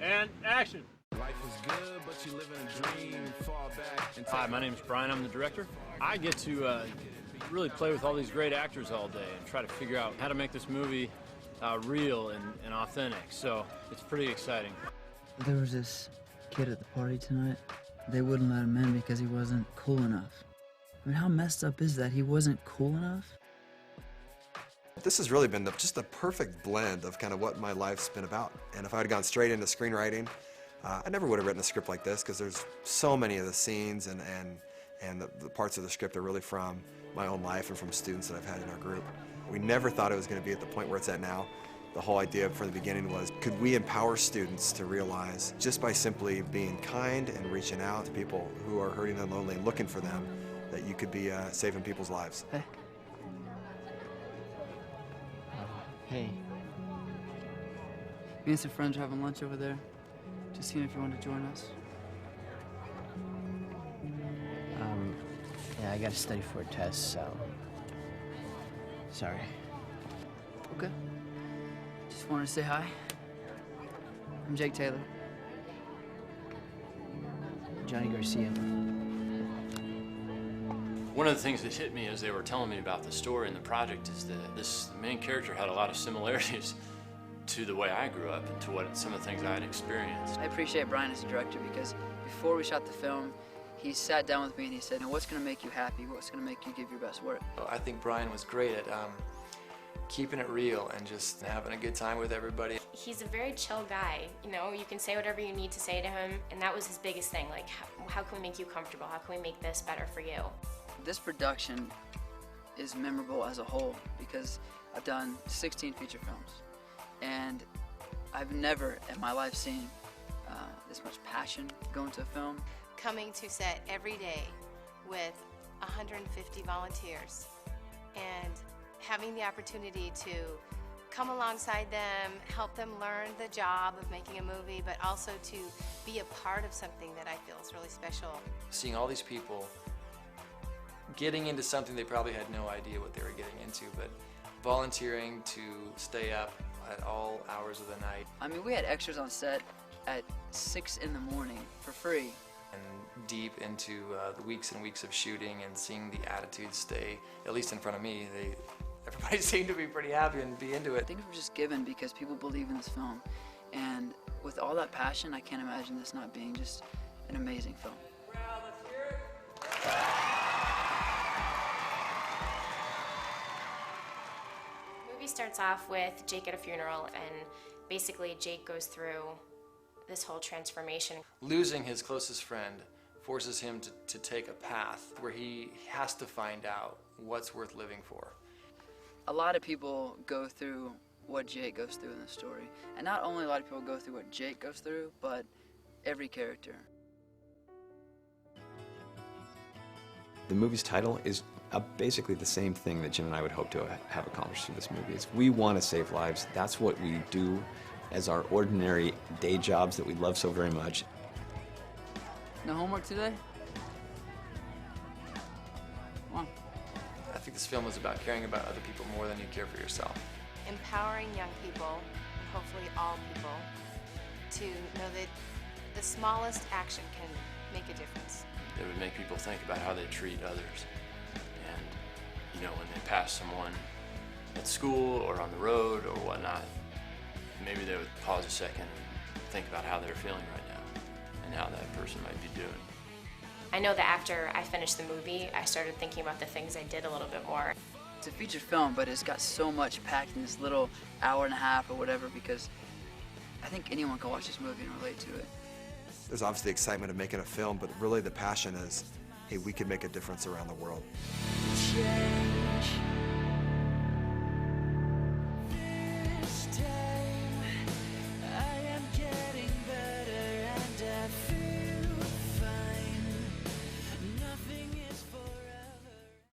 And action. Life was good, but you live in a dream far back. Hi, my name is Brian. I'm the director. I get to really play with all these great actors all day and try to figure out how to make this movie real and authentic. So it's pretty exciting. There was this kid at the party tonight. They wouldn't let him in because he wasn't cool enough. I mean, how messed up is that? He wasn't cool enough? This has really been just the perfect blend of kind of what my life's been about. And if I had gone straight into screenwriting, I never would have written a script like this, because there's so many of the scenes and the parts of the script are really from my own life and from students that I've had in our group. We never thought it was going to be at the point where it's at now. The whole idea from the beginning was, could we empower students to realize, just by simply being kind and reaching out to people who are hurting and lonely and looking for them, that you could be saving people's lives. Hey. Hey. Me and some friends are having lunch over there. Just seeing if you want to join us. Yeah, I gotta study for a test, so... Sorry. Okay. Just wanted to say hi. I'm Jake Taylor. Johnny Garcia. One of the things that hit me as they were telling me about the story and the project is that this main character had a lot of similarities to the way I grew up and to some of the things I had experienced. I appreciate Brian as a director because before we shot the film, he sat down with me and he said, what's going to make you happy? What's going to make you give your best work? I think Brian was great at keeping it real and just having a good time with everybody. He's a very chill guy. You know, you can say whatever you need to say to him, and that was his biggest thing. Like, how can we make you comfortable? How can we make this better for you? This production is memorable as a whole because I've done 16 feature films, and I've never in my life seen this much passion go into a film. Coming to set every day with 150 volunteers and having the opportunity to come alongside them, help them learn the job of making a movie, but also to be a part of something that I feel is really special. Seeing all these people getting into something they probably had no idea what they were getting into, but volunteering to stay up at all hours of the night. I mean, we had extras on set at 6 in the morning for free. And deep into the weeks and weeks of shooting and seeing the attitudes stay, at least in front of me, everybody seemed to be pretty happy and be into it. Things were just given because people believe in this film. And with all that passion, I can't imagine this not being just an amazing film. The movie starts off with Jake at a funeral, and basically Jake goes through this whole transformation. Losing his closest friend forces him to take a path where he has to find out what's worth living for. A lot of people go through what Jake goes through in the story. And not only a lot of people go through what Jake goes through, but every character. The movie's title is basically the same thing that Jim and I would hope to have accomplished through this movie. We want to save lives. That's what we do as our ordinary day jobs that we love so very much. No homework today? Come on. I think this film is about caring about other people more than you care for yourself. Empowering young people, and hopefully all people, to know that the smallest action can make a difference. It would make people think about how they treat others. And, you know, when they pass someone at school or on the road or whatnot, maybe they would pause a second and think about how they're feeling right now and how that person might be doing. I know that after I finished the movie, I started thinking about the things I did a little bit more. It's a feature film, but it's got so much packed in this little hour and a half or whatever, because I think anyone can watch this movie and relate to it. There's obviously the excitement of making a film, but really the passion is, hey, we can make a difference around the world. Change.